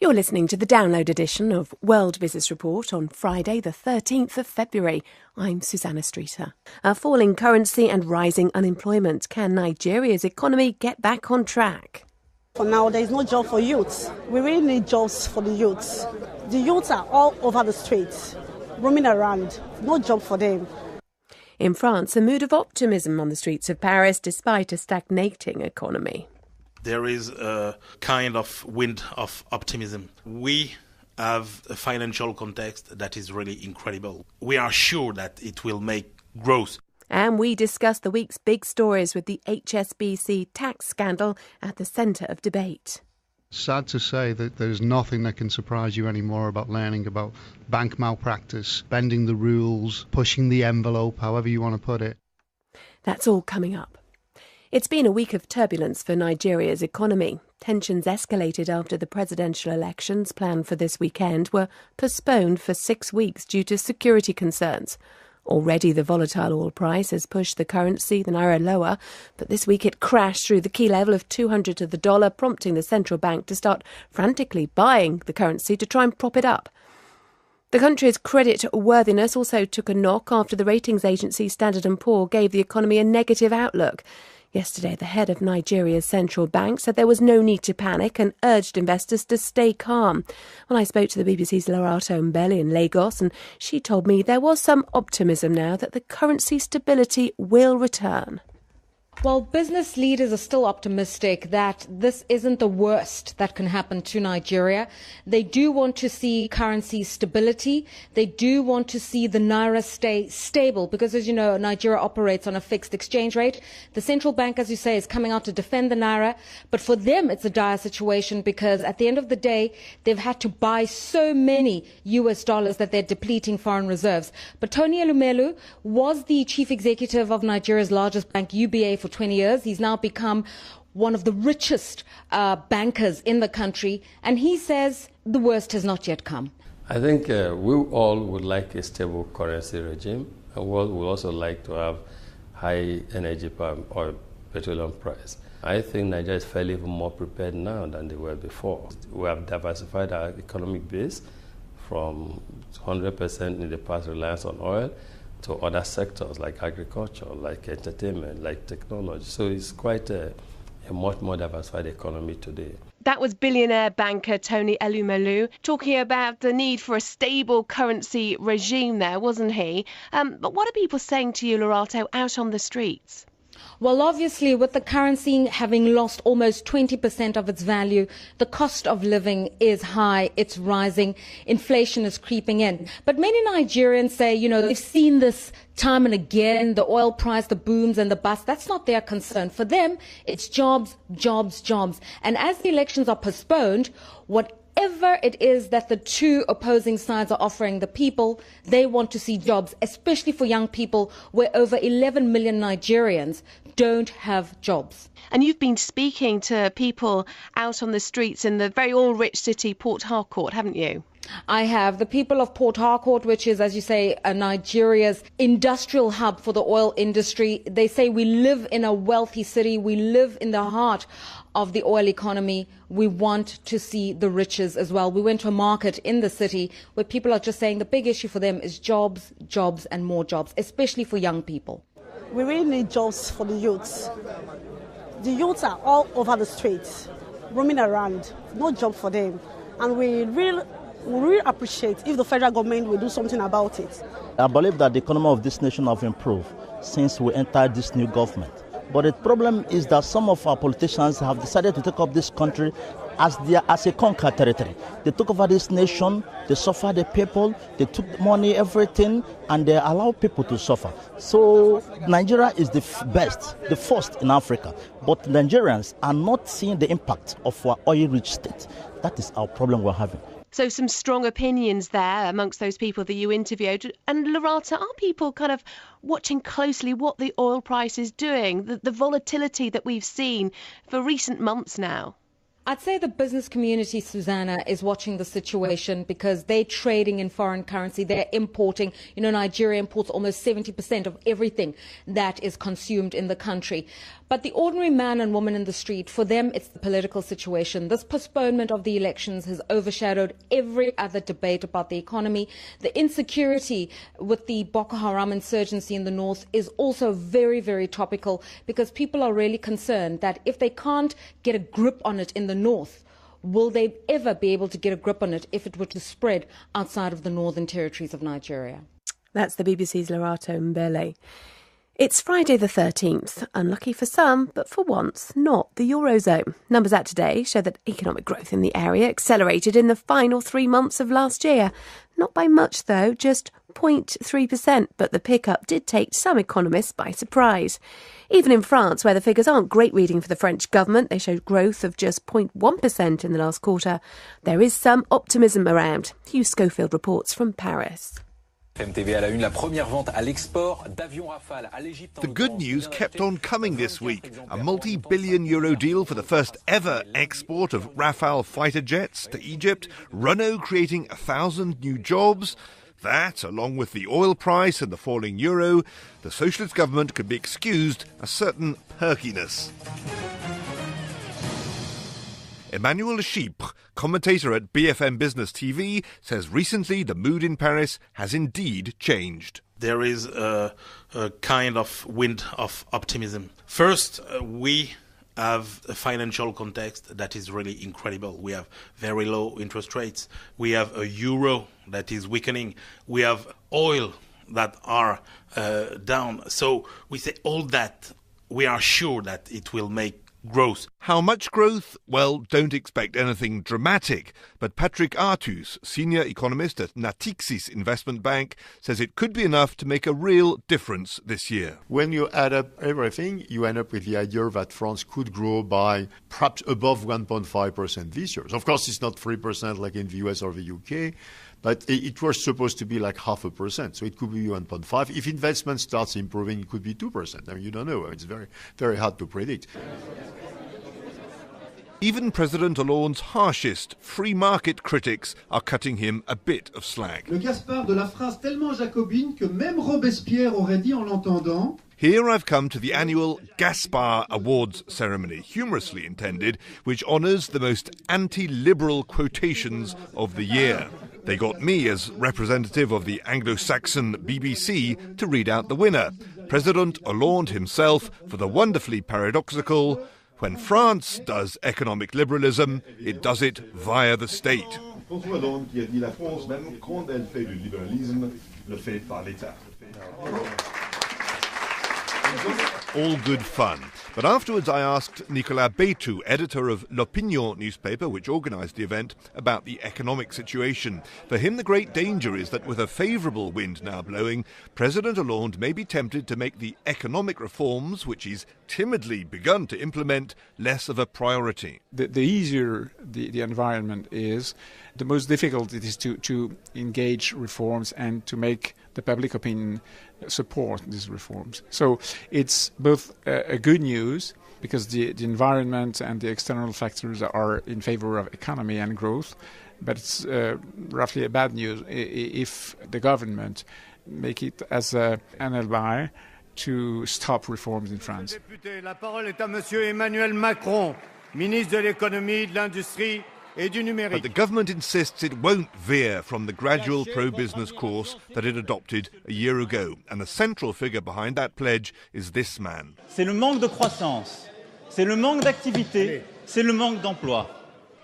You're listening to the download edition of World Business Report on Friday, the 13th of February. I'm Susanna Streeter. A falling currency and rising unemployment. Can Nigeria's economy get back on track? For now, there is no job for youths. We really need jobs for the youths. The youths are all over the streets, roaming around. No job for them. In France, a mood of optimism on the streets of Paris despite a stagnating economy. There is a kind of wind of optimism. We have a financial context that is really incredible. We are sure that it will make growth. And we discuss the week's big stories with the HSBC tax scandal at the centre of debate. Sad to say that there's nothing that can surprise you anymore about learning about bank malpractice, bending the rules, pushing the envelope, however you want to put it. That's all coming up. It's been a week of turbulence for Nigeria's economy. Tensions escalated after the presidential elections planned for this weekend were postponed for 6 weeks due to security concerns. Already the volatile oil price has pushed the currency, the naira, lower, but this week it crashed through the key level of 200 to the dollar, prompting the central bank to start frantically buying the currency to try and prop it up. The country's credit worthiness also took a knock after the ratings agency Standard & Poor's gave the economy a negative outlook. Yesterday, the head of Nigeria's central bank said there was no need to panic and urged investors to stay calm. Well, I spoke to the BBC's Lorato Mbele in Lagos, and she told me there was some optimism now that the currency stability will return. Well, business leaders are still optimistic that this isn't the worst that can happen to Nigeria. They do want to see currency stability. They do want to see the naira stay stable because, as you know, Nigeria operates on a fixed exchange rate. The central bank, as you say, is coming out to defend the naira. But for them, it's a dire situation because at the end of the day, they've had to buy so many US dollars that they're depleting foreign reserves. But Tony Elumelu was the chief executive of Nigeria's largest bank, UBA, for 20 years. He's now become one of the richest bankers in the country, and he says the worst has not yet come. I think we all would like a stable currency regime, and we would also like to have high energy or petroleum price. I think Nigeria is fairly even more prepared now than they were before. We have diversified our economic base from 100% in the past reliance on oil to other sectors like agriculture, like entertainment, like technology. So it's quite a much more diversified economy today. That was billionaire banker Tony Elumelu talking about the need for a stable currency regime there, wasn't he? But what are people saying to you, Lorato, out on the streets? Well, obviously, with the currency having lost almost 20% of its value, the cost of living is high, it's rising, inflation is creeping in. But many Nigerians say, you know, they've seen this time and again, the oil price, the booms and the busts. That's not their concern. For them, it's jobs, jobs, jobs. And as the elections are postponed, whatever it is that the two opposing sides are offering the people, they want to see jobs, especially for young people, where over 11 million Nigerians don't have jobs. And you've been speaking to people out on the streets in the very oil-rich city, Port Harcourt, haven't you? I have. The people of Port Harcourt, which is, as you say, Nigeria's industrial hub for the oil industry, they say we live in a wealthy city. We live in the heart of the oil economy. We want to see the riches as well. We went to a market in the city where people are just saying the big issue for them is jobs, jobs and more jobs, especially for young people. We really need jobs for the youths. The youths are all over the streets, roaming around. No job for them. And we really appreciate if the federal government will do something about it. I believe that the economy of this nation have improved since we entered this new government. But the problem is that some of our politicians have decided to take up this country as a conquered territory. They took over this nation, they suffered the people, they took money, everything, and they allow people to suffer. So Nigeria is the best, the first in Africa. But Nigerians are not seeing the impact of our oil-rich state. That is our problem we're having. So some strong opinions there amongst those people that you interviewed. And Lorato, are people kind of watching closely what the oil price is doing, the volatility that we've seen for recent months now? I'd say the business community, Susanna, is watching the situation because they're trading in foreign currency. They're importing. You know, Nigeria imports almost 70% of everything that is consumed in the country. But the ordinary man and woman in the street, for them, it's the political situation. This postponement of the elections has overshadowed every other debate about the economy. The insecurity with the Boko Haram insurgency in the north is also very, very topical, because people are really concerned that if they can't get a grip on it in the north, will they ever be able to get a grip on it if it were to spread outside of the northern territories of Nigeria? That's the BBC's Lerato Mbele. It's Friday the 13th. Unlucky for some, but for once, not the Eurozone. Numbers out today show that economic growth in the area accelerated in the final 3 months of last year. Not by much, though, just 0.3%, but the pickup did take some economists by surprise. Even in France, where the figures aren't great reading for the French government, they showed growth of just 0.1% in the last quarter. There is some optimism around. Hugh Schofield reports from Paris. The good news kept on coming this week. A multi-billion euro deal for the first ever export of Rafale fighter jets to Egypt, Renault creating 1,000 new jobs. That, along with the oil price and the falling euro, the socialist government could be excused a certain perkiness. Emmanuel Chypre, commentator at BFM Business TV, says recently the mood in Paris has indeed changed. There is a kind of wind of optimism. First, we have a financial context that is really incredible. We have very low interest rates. We have a euro that is weakening. We have oil that are down. So we say all that, we are sure that it will make growth. How much growth? Well, don't expect anything dramatic. But Patrick Artus, senior economist at Natixis Investment Bank, says it could be enough to make a real difference this year. When you add up everything, you end up with the idea that France could grow by perhaps above 1.5% this year. So of course, it's not 3% like in the US or the UK, but it was supposed to be like 0.5%. So it could be 1.5. If investment starts improving, it could be 2%. I mean, you don't know. It's very, very hard to predict. Even President Hollande's harshest free market critics are cutting him a bit of slack. Le Gaspard de la phrase tellement jacobine que même Robespierre aurait dit en l'entendant. Here I've come to the annual Gaspard Awards ceremony, humorously intended, which honours the most anti-liberal quotations of the year. They got me, as representative of the Anglo-Saxon BBC, to read out the winner, President Hollande himself, for the wonderfully paradoxical, "When France does economic liberalism, it does it via the state." All good fun. But afterwards I asked Nicolas Bétou, editor of L'Opinion newspaper, which organised the event, about the economic situation. For him, the great danger is that with a favourable wind now blowing, President Hollande may be tempted to make the economic reforms, which he's timidly begun to implement, less of a priority. The easier the environment is, the most difficult it is to engage reforms and to make the public opinion support these reforms. So it's both a good news, because the environment and the external factors are in favor of economy and growth, but it's roughly a bad news if the government make it as an alibi to stop reforms in France. La parole est à Monsieur Emmanuel Macron, ministre de l'économie, de l'industrie. But the government insists it won't veer from the gradual pro-business course that it adopted a year ago. And the central figure behind that pledge is this man. C'est le manque de croissance, c'est le manque d'activité, c'est le manque d'emploi.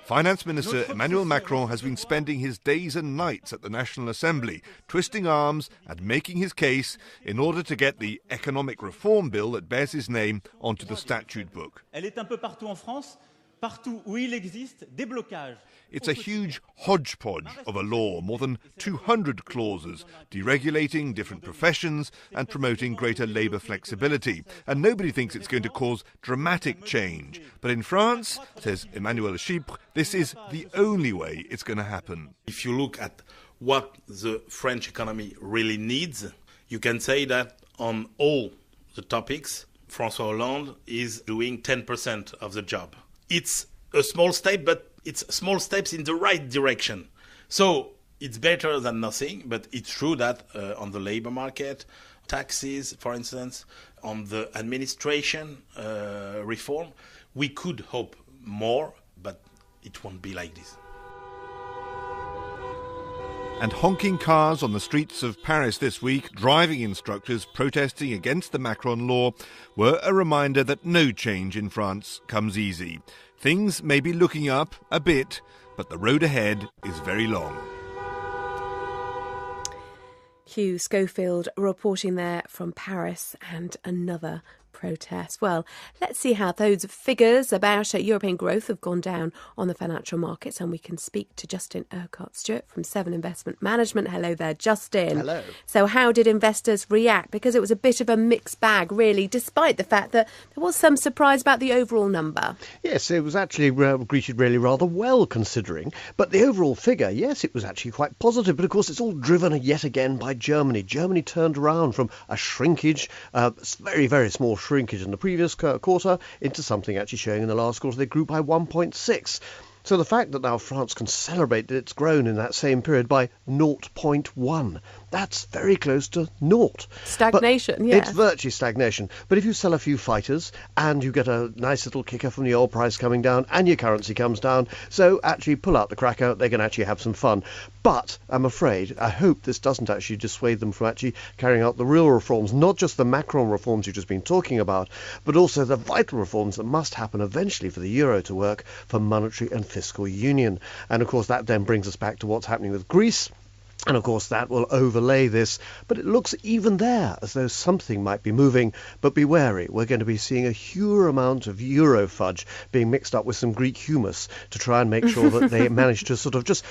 Finance Minister Emmanuel Macron has been spending his days and nights at the National Assembly, twisting arms and making his case in order to get the economic reform bill that bears his name onto the statute book. Elle est un peu partout en France. Partout où il existe des blocages. It's a huge hodgepodge of a law, more than 200 clauses, deregulating different professions and promoting greater labour flexibility. And nobody thinks it's going to cause dramatic change. But in France, says Emmanuel Chypre, this is the only way it's going to happen. If you look at what the French economy really needs, you can say that on all the topics, François Hollande is doing 10% of the job. It's a small step, but it's small steps in the right direction. So it's better than nothing, but it's true that on the labor market, taxes, for instance, on the administration reform. We could hope more, but it won't be like this. And honking cars on the streets of Paris this week, driving instructors protesting against the Macron law, were a reminder that no change in France comes easy. Things may be looking up a bit, but the road ahead is very long. Hugh Schofield reporting there from Paris, and another protest. Well, let's see how those figures about European growth have gone down on the financial markets, and we can speak to Justin Urquhart-Stewart from Seven Investment Management. Hello there, Justin. Hello. So how did investors react? Because it was a bit of a mixed bag, really, despite the fact that there was some surprise about the overall number. Yes, it was actually greeted really rather well, considering. But the overall figure, yes, it was actually quite positive. But of course, it's all driven yet again by Germany. Germany turned around from a shrinkage, very, very small shrinkage in the previous quarter, into something actually showing in the last quarter they grew by 1.6. So the fact that now France can celebrate that it's grown in that same period by 0.1, that's very close to naught. Stagnation, yes. It's virtually stagnation. But if you sell a few fighters and you get a nice little kicker from the oil price coming down and your currency comes down, so actually pull out the cracker, they can actually have some fun. But I'm afraid, I hope this doesn't actually dissuade them from actually carrying out the real reforms, not just the Macron reforms you've just been talking about, but also the vital reforms that must happen eventually for the euro to work, for monetary and fiscal union. And of course that then brings us back to what's happening with Greece. And of course that will overlay this, but it looks even there as though something might be moving. But be wary, we're going to be seeing a huge amount of Euro fudge being mixed up with some Greek humus to try and make sure that they manage to sort of just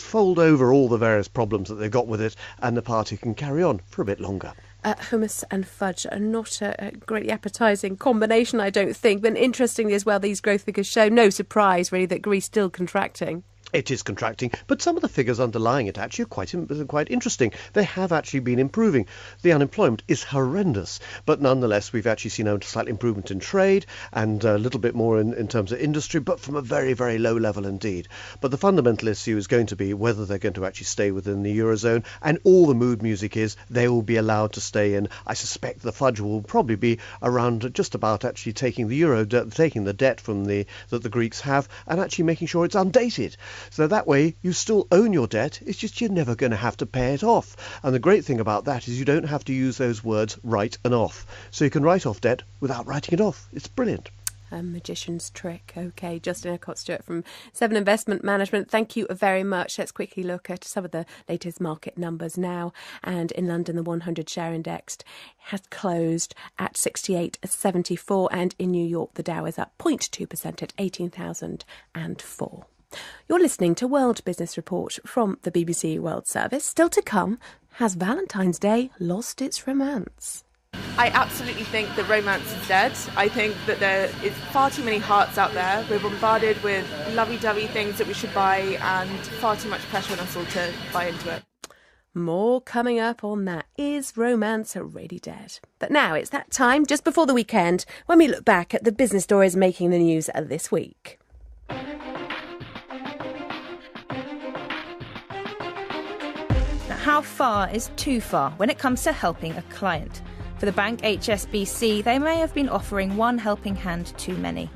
fold over all the various problems that they've got with it, and the party can carry on for a bit longer. Hummus and fudge are not a greatly appetising combination, I don't think. But interestingly as well, these growth figures show no surprise, really, that Greece still contracting. It is contracting, but some of the figures underlying it actually are quite interesting. They have actually been improving. The unemployment is horrendous, but nonetheless we've actually seen a slight improvement in trade and a little bit more in terms of industry, but from a very, very low level indeed. But the fundamental issue is going to be whether they're going to actually stay within the Eurozone, and all the mood music is they will be allowed to stay in. I suspect the fudge will probably be around just about actually taking the debt from that the Greeks have and actually making sure it's undated. So that way you still own your debt, it's just you're never going to have to pay it off. And the great thing about that is you don't have to use those words write and off. So you can write off debt without writing it off. It's brilliant. A magician's trick. OK, Justin Urquhart-Stewart from Seven Investment Management, thank you very much. Let's quickly look at some of the latest market numbers now. And in London, the 100 share index has closed at 68.74, and in New York, the Dow is up 0.2% at 18,004. You're listening to World Business Report from the BBC World Service. Still to come, has Valentine's Day lost its romance? I absolutely think that romance is dead. I think that there is far too many hearts out there. We're bombarded with lovey-dovey things that we should buy, and far too much pressure on us all to buy into it. More coming up on that. Is romance already dead? But now it's that time, just before the weekend, when we look back at the business stories making the news this week. How far is too far when it comes to helping a client? For the bank HSBC, they may have been offering one helping hand too many.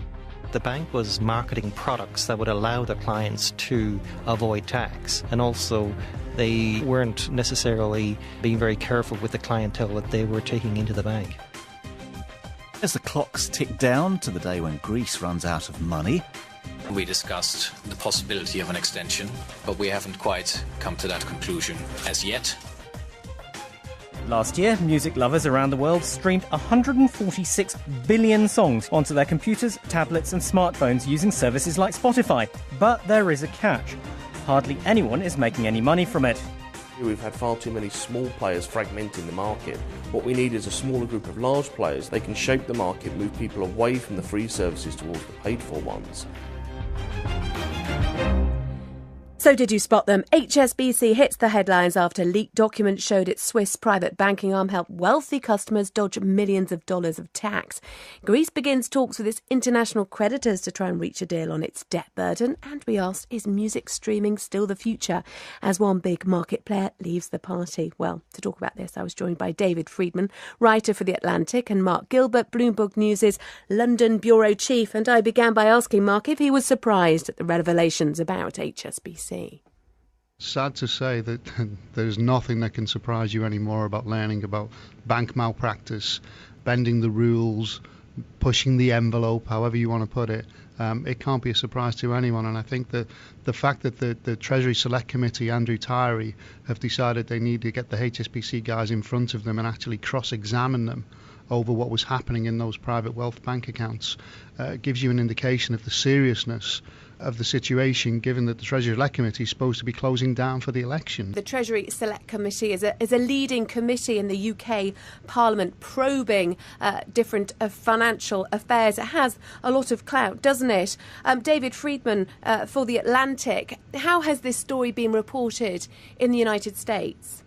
The bank was marketing products that would allow their clients to avoid tax, and also they weren't necessarily being very careful with the clientele that they were taking into the bank. As the clocks tick down to the day when Greece runs out of money, we discussed the possibility of an extension, but we haven't quite come to that conclusion as yet. Last year, music lovers around the world streamed 146 billion songs onto their computers, tablets and smartphones using services like Spotify. But there is a catch. Hardly anyone is making any money from it. We've had far too many small players fragmenting the market. What we need is a smaller group of large players. They can shape the market, move people away from the free services towards the paid-for ones. So did you spot them? HSBC hits the headlines after leaked documents showed its Swiss private banking arm helped wealthy customers dodge millions of dollars of tax. Greece begins talks with its international creditors to try and reach a deal on its debt burden. And we asked, is music streaming still the future as one big market player leaves the party? Well, to talk about this, I was joined by David Friedman, writer for The Atlantic, and Mark Gilbert, Bloomberg News' London bureau chief. And I began by asking Mark if he was surprised at the revelations about HSBC. Sad to say that there's nothing that can surprise you anymore about learning about bank malpractice, bending the rules, pushing the envelope, however you want to put it. It can't be a surprise to anyone, and I think that the fact that the Treasury Select Committee, Andrew Tyree, have decided they need to get the HSBC guys in front of them and actually cross-examine them over what was happening in those private wealth bank accounts gives you an indication of the seriousness of the situation, given that the Treasury Select Committee is supposed to be closing down for the election. The Treasury Select Committee is a leading committee in the UK Parliament probing different financial affairs. It has a lot of clout, doesn't it? David Friedman for The Atlantic, how has this story been reported in the United States?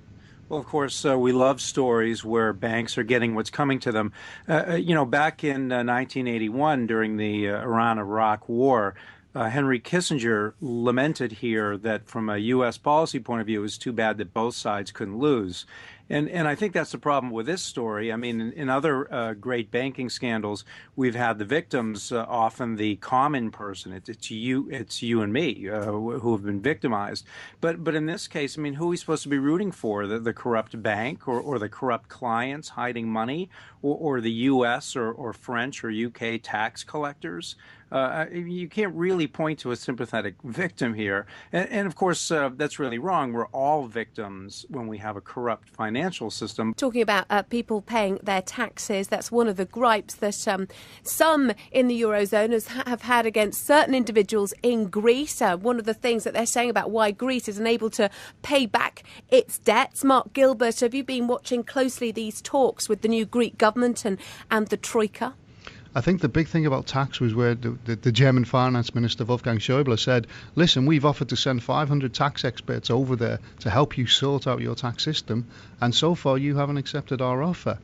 Well, of course, we love stories where banks are getting what's coming to them. Back in 1981, during the Iran-Iraq War, Henry Kissinger lamented here that from a U.S. policy point of view, it was too bad that both sides couldn't lose. And I think that's the problem with this story. I mean, in other great banking scandals, we've had the victims, often the common person. It's you and me who have been victimized. But in this case, I mean, who are we supposed to be rooting for? The corrupt bank or the corrupt clients hiding money or the U.S. or French or U.K. tax collectors? You can't really point to a sympathetic victim here. And of course, that's really wrong. We're all victims when we have a corrupt financial system. Talking about people paying their taxes, that's one of the gripes that some in the Eurozone have had against certain individuals in Greece. One of the things that they're saying about why Greece is unable to pay back its debts. Mark Gilbert, have you been watching closely these talks with the new Greek government and the Troika? I think the big thing about tax was where the German finance minister Wolfgang Schäuble said, listen, we've offered to send 500 tax experts over there to help you sort out your tax system, and so far you haven't accepted our offer.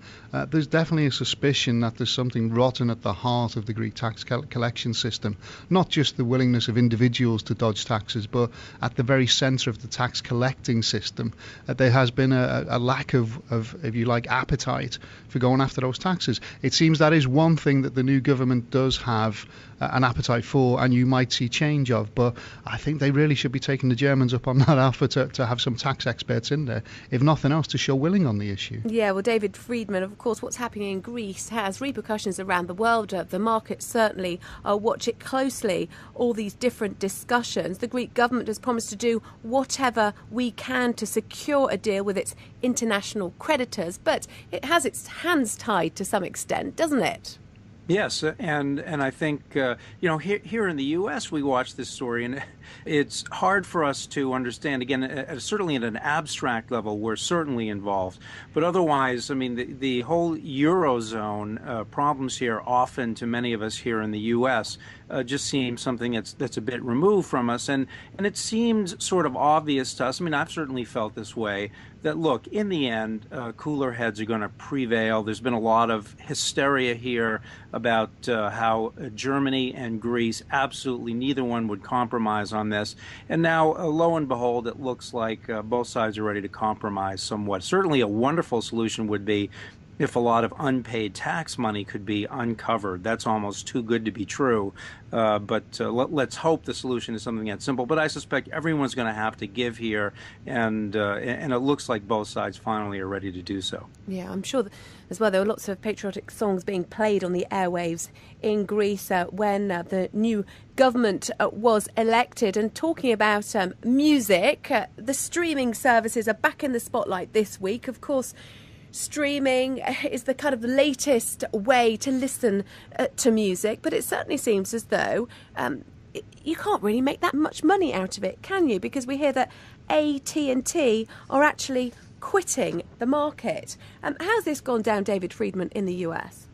There's definitely a suspicion that there's something rotten at the heart of the Greek tax collection system, not just the willingness of individuals to dodge taxes, but at the very centre of the tax collecting system, there has been a lack of, if you like, appetite for going after those taxes. It seems that is one thing that the new government does have an appetite for, and you might see change of, but I think they really should be taking the Germans up on that offer to have some tax experts in there, if nothing else, to show willing on the issue. Yeah, well, David Friedman, of course, what's happening in Greece has repercussions around the world. The markets certainly watch it closely, all these different discussions. The Greek government has promised to do whatever we can to secure a deal with its international creditors, but it has its hands tied to some extent, doesn't it? Yes, and I think, here in the U.S. we watch this story, and it's hard for us to understand. Again, certainly at an abstract level, we're certainly involved. But otherwise, I mean, the whole Eurozone problems here often to many of us here in the U.S. Just seem something that's a bit removed from us. And it seemed sort of obvious to us. I mean, I've certainly felt this way, that, look, in the end, cooler heads are going to prevail. There's been a lot of hysteria here about how Germany and Greece, absolutely neither one would compromise on this. And now, lo and behold, it looks like both sides are ready to compromise somewhat. Certainly a wonderful solution would be if a lot of unpaid tax money could be uncovered. That's almost too good to be true. But let's hope the solution is something that simple. But I suspect everyone's going to have to give here, and it looks like both sides finally are ready to do so. Yeah, I'm sure as well there were lots of patriotic songs being played on the airwaves in Greece when the new government was elected. And talking about music, the streaming services are back in the spotlight this week. Of course, streaming is the kind of latest way to listen to music, but it certainly seems as though you can't really make that much money out of it, can you? Because we hear that AT&T are actually quitting the market. How's this gone down, David Friedman, in the US?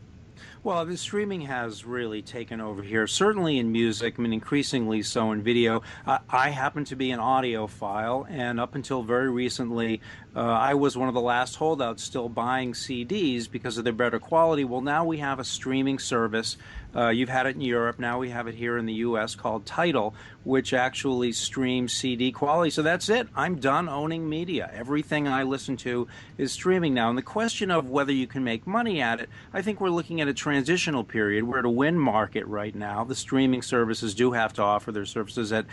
Well, the streaming has really taken over here, certainly in music, I mean, increasingly so in video. I happen to be an audiophile, and up until very recently, I was one of the last holdouts still buying CDs because of their better quality. Well, now we have a streaming service. You've had it in Europe. Now we have it here in the U.S. called Tidal, which actually streams CD quality. So that's it. I'm done owning media. Everything I listen to is streaming now. And the question of whether you can make money at it, I think we're looking at a transitional period. We're at a win market right now. The streaming services do have to offer their services at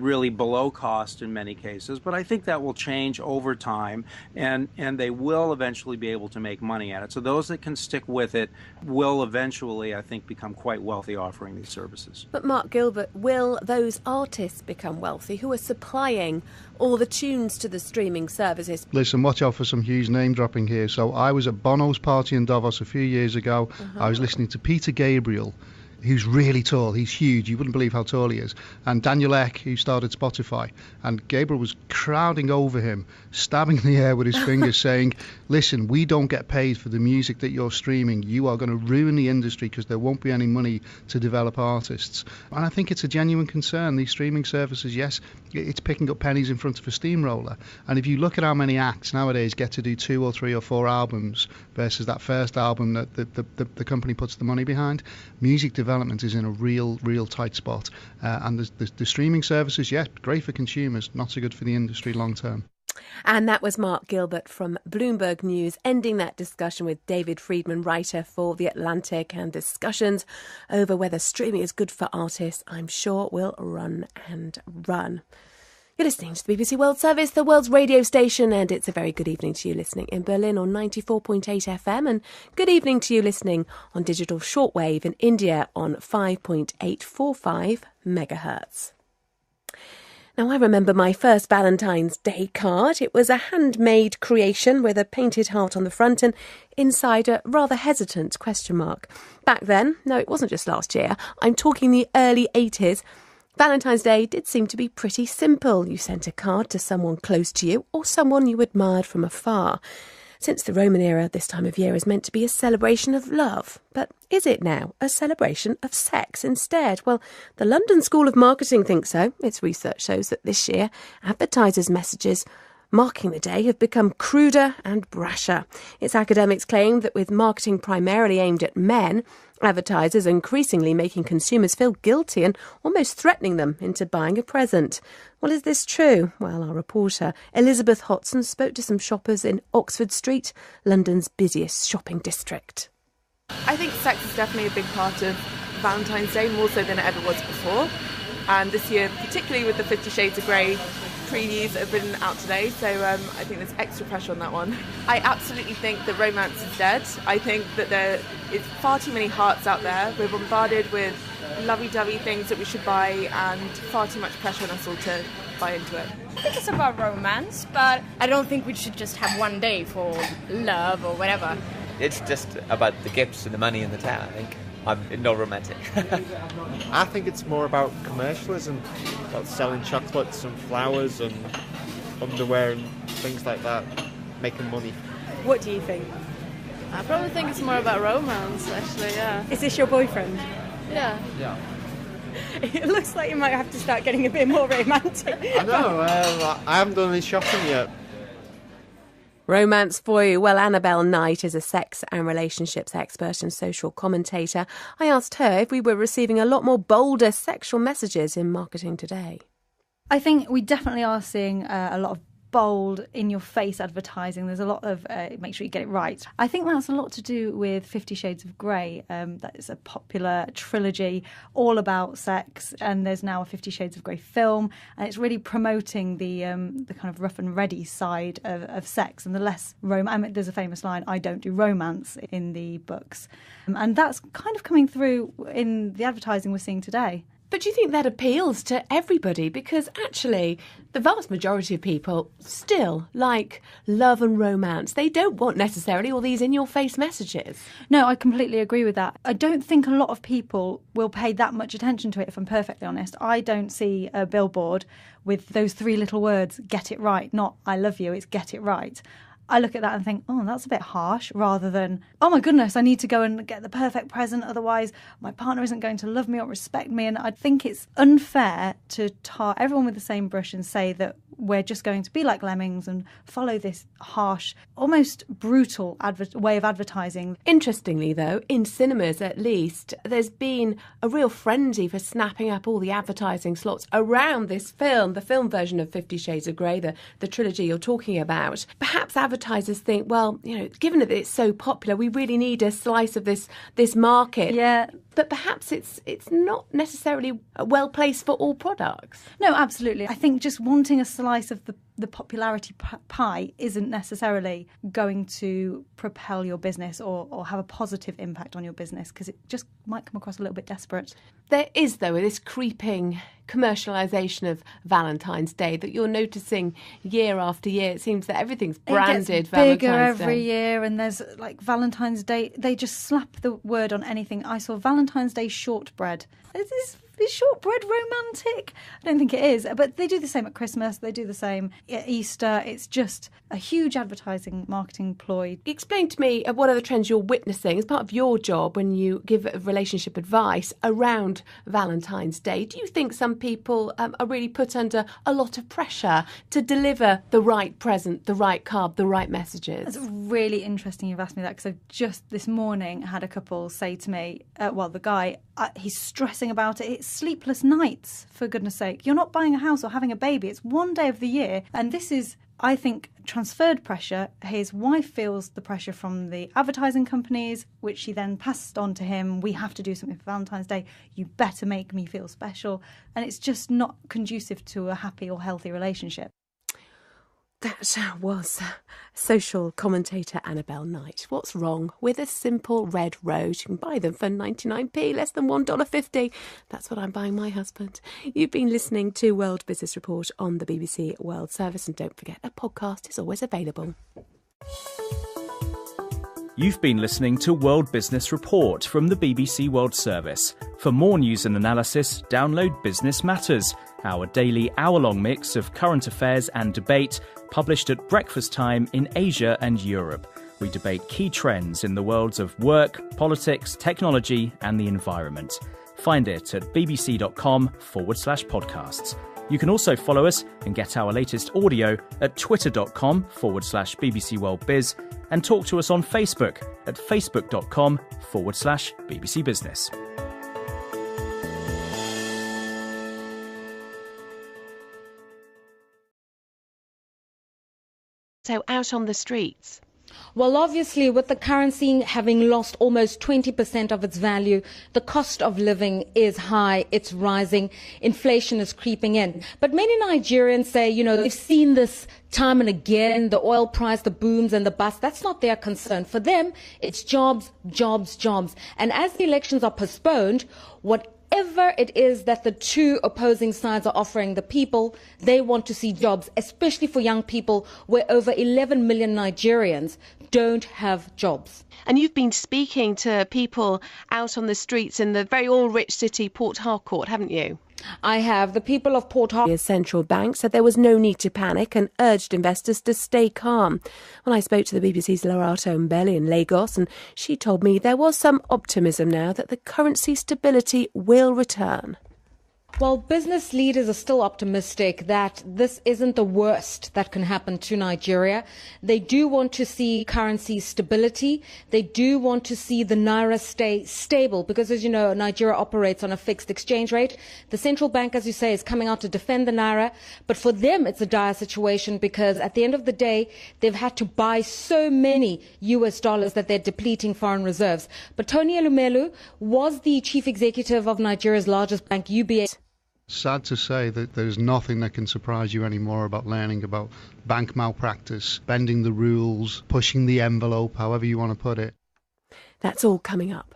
really below cost in many cases. But I think that will change over time, and they will eventually be able to make money at it. So those that can stick with it will eventually, I think, become quite wealthy offering these services. But Mark Gilbert, will those artists become wealthy who are supplying all the tunes to the streaming services? Listen, watch out for some huge name dropping here. So I was at Bono's party in Davos a few years ago. I was listening to Peter Gabriel, who's really tall. He's huge. You wouldn't believe how tall he is. And Daniel Ek, who started Spotify. And Gabriel was crowding over him, stabbing the air with his fingers, saying, listen, we don't get paid for the music that you're streaming. You are going to ruin the industry because there won't be any money to develop artists. And I think it's a genuine concern. These streaming services, yes, it's picking up pennies in front of a steamroller. And if you look at how many acts nowadays get to do 2 or 3 or 4 albums versus that first album that the company puts the money behind, music development is in a real tight spot. And the streaming services, yes, great for consumers, not so good for the industry long term. And that was Mark Gilbert from Bloomberg News, ending that discussion with David Friedman, writer for The Atlantic, and discussions over whether streaming is good for artists, I'm sure, will run and run. You're listening to the BBC World Service, the world's radio station, and it's a very good evening to you listening in Berlin on 94.8 FM, and good evening to you listening on digital shortwave in India on 5.845 megahertz. Now, I remember my first Valentine's Day card. It was a handmade creation with a painted heart on the front and inside a rather hesitant question mark. Back then, no, it wasn't just last year, I'm talking the early 80s, Valentine's Day did seem to be pretty simple. You sent a card to someone close to you or someone you admired from afar. Since the Roman era, this time of year is meant to be a celebration of love. But is it now a celebration of sex instead? Well, the London School of Marketing thinks so. Its research shows that this year, advertisers' messages marking the day have become cruder and brasher. Its academics claim that with marketing primarily aimed at men, advertisers are increasingly making consumers feel guilty and almost threatening them into buying a present. Well, is this true? Well, our reporter Elizabeth Hodson spoke to some shoppers in Oxford Street, London's busiest shopping district. I think sex is definitely a big part of Valentine's Day, more so than it ever was before. And this year, particularly with the 50 Shades of Grey previews that have been out today, so I think there's extra pressure on that one. I absolutely think that romance is dead. I think that there is far too many hearts out there. We're bombarded with lovey-dovey things that we should buy and far too much pressure on us all to buy into it. I think it's about romance, but I don't think we should just have one day for love or whatever. It's just about the gifts and the money in the town, I think. I'm not romantic. I think it's more about commercialism, about selling chocolates and flowers and underwear and things like that, making money. What do you think? I probably think it's more about romance, actually, yeah. Is this your boyfriend? Yeah. Yeah. It looks like you might have to start getting a bit more romantic. I know, I haven't done any shopping yet. Romance for you. Well, Annabelle Knight is a sex and relationships expert and social commentator. I asked her if we were receiving a lot more bolder sexual messages in marketing today. I think we definitely are seeing a lot of bold, in-your-face advertising. There's a lot of make sure you get it right. I think that's a lot to do with 50 Shades of Grey. That is a popular trilogy all about sex, and there's now a 50 Shades of Grey film, and it's really promoting the kind of rough and ready side of sex and the less there's a famous line, I don't do romance, in the books. And that's kind of coming through in the advertising we're seeing today. But do you think that appeals to everybody? Because actually, the vast majority of people still like love and romance. They don't want necessarily all these in-your-face messages. No, I completely agree with that. I don't think a lot of people will pay that much attention to it, if I'm perfectly honest. I don't see a billboard with those 3 little words, get it right, not I love you, it's get it right. I look at that and think, oh, that's a bit harsh, rather than, oh my goodness, I need to go and get the perfect present, otherwise my partner isn't going to love me or respect me. And I think it's unfair to tar everyone with the same brush and say that we're just going to be like lemmings and follow this harsh, almost brutal way of advertising. Interestingly, though, in cinemas at least, there's been a real frenzy for snapping up all the advertising slots around this film, the film version of 50 Shades of Grey, the trilogy you're talking about. Perhaps advertisers think, well, given that it's so popular, we really need a slice of this market. Yeah. But perhaps it's not necessarily well placed for all products. No, absolutely. I think just wanting a slice of the popularity pie isn't necessarily going to propel your business or have a positive impact on your business, because it just might come across a little bit desperate. There is, though, this creeping commercialisation of Valentine's Day that you're noticing year after year. It seems that everything's branded it gets Valentine's bigger Day. every year, and there's like Valentine's Day. They just slap the word on anything. I saw Valentine's Day shortbread. Is shortbread romantic? I don't think it is. But they do the same at Christmas. They do the same at Easter. It's just a huge advertising marketing ploy. Explain to me what are the trends you're witnessing as part of your job when you give relationship advice around Valentine's Day. Do you think some people are really put under a lot of pressure to deliver the right present, the right card, the right messages? It's really interesting you've asked me that, because I've just this morning had a couple say to me, the guy, he's stressing about it. It's sleepless nights, for goodness sake. You're not buying a house or having a baby. It's one day of the year. And this is, I think, transferred pressure. His wife feels the pressure from the advertising companies, which she then passed on to him. We have to do something for Valentine's Day. You better make me feel special. And it's just not conducive to a happy or healthy relationship. That was social commentator Annabelle Knight. What's wrong with a simple red rose? You can buy them for 99p, less than $1.50. That's what I'm buying my husband. You've been listening to World Business Report on the BBC World Service, and don't forget, a podcast is always available. You've been listening to World Business Report from the BBC World Service. For more news and analysis, download Business Matters, our daily hour-long mix of current affairs and debate, published at breakfast time in Asia and Europe. We debate key trends in the worlds of work, politics, technology and the environment. Find it at bbc.com/podcasts. You can also follow us and get our latest audio at twitter.com/BBC World Biz, and talk to us on Facebook at facebook.com/BBC Business. So out on the streets. Well, obviously, with the currency having lost almost 20% of its value, the cost of living is high, it's rising, inflation is creeping in. But many Nigerians say, they've seen this time and again, the oil price, the booms and the busts. That's not their concern. For them, it's jobs, jobs, jobs. And as the elections are postponed, whatever it is that the two opposing sides are offering the people, they want to see jobs, especially for young people, where over 11 million Nigerians don't have jobs. And you've been speaking to people out on the streets in the very all-rich city, Port Harcourt, haven't you? I have. The people of Port Harcourt. The central bank said there was no need to panic and urged investors to stay calm. When I spoke to the BBC's Lorato Mbele in Lagos, and she told me there was some optimism now that the currency stability will return. Well, business leaders are still optimistic that this isn't the worst that can happen to Nigeria. They do want to see currency stability. They do want to see the Naira stay stable because, as you know, Nigeria operates on a fixed exchange rate. The central bank, as you say, is coming out to defend the Naira. But for them, it's a dire situation because at the end of the day, they've had to buy so many US dollars that they're depleting foreign reserves. But Tony Elumelu was the chief executive of Nigeria's largest bank, UBA. Sad to say that there's nothing that can surprise you anymore about learning about bank malpractice, bending the rules, pushing the envelope, however you want to put it. That's all coming up.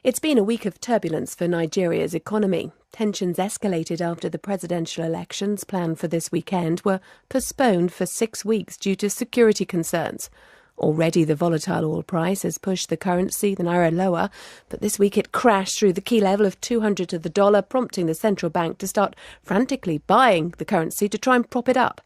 It's been a week of turbulence for Nigeria's economy. Tensions escalated after the presidential elections planned for this weekend were postponed for 6 weeks due to security concerns. Already the volatile oil price has pushed the currency, the Naira, lower, but this week it crashed through the key level of 200 to the dollar, prompting the central bank to start frantically buying the currency to try and prop it up.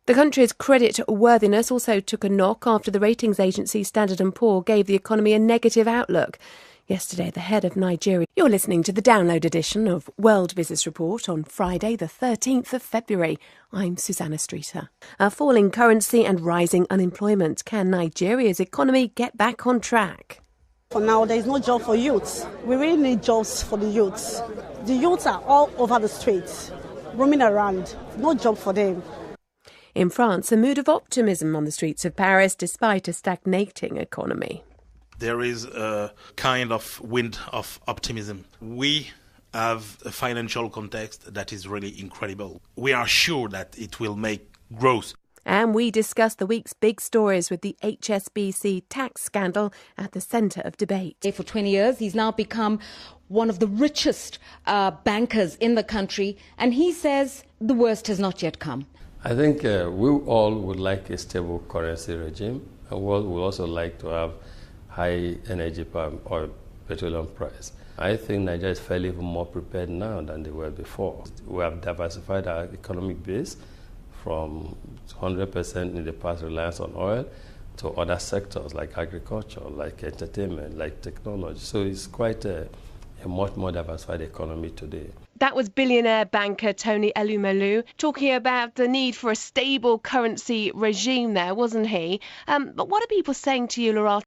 The country's credit worthiness also took a knock after the ratings agency Standard & Poor gave the economy a negative outlook. Yesterday, the head of Nigeria. You're listening to the download edition of World Business Report on Friday, the 13th of February. I'm Susanna Streeter. A falling currency and rising unemployment. Can Nigeria's economy get back on track? For now, there is no job for youths. We really need jobs for the youths. The youths are all over the streets, roaming around. No job for them. In France, a mood of optimism on the streets of Paris despite a stagnating economy. There is a kind of wind of optimism. We have a financial context that is really incredible. We are sure that it will make growth. And we discuss the week's big stories with the HSBC tax scandal at the centre of debate. For 20 years, he's now become one of the richest bankers in the country, and he says the worst has not yet come. I think we all would like a stable currency regime, and we would also like to have high energy or petroleum price. I think Nigeria is fairly even more prepared now than they were before. We have diversified our economic base from 100% in the past reliance on oil to other sectors like agriculture, like entertainment, like technology. So it's quite a much more diversified economy today. That was billionaire banker Tony Elumelu talking about the need for a stable currency regime there, wasn't he? But what are people saying to you, Laura,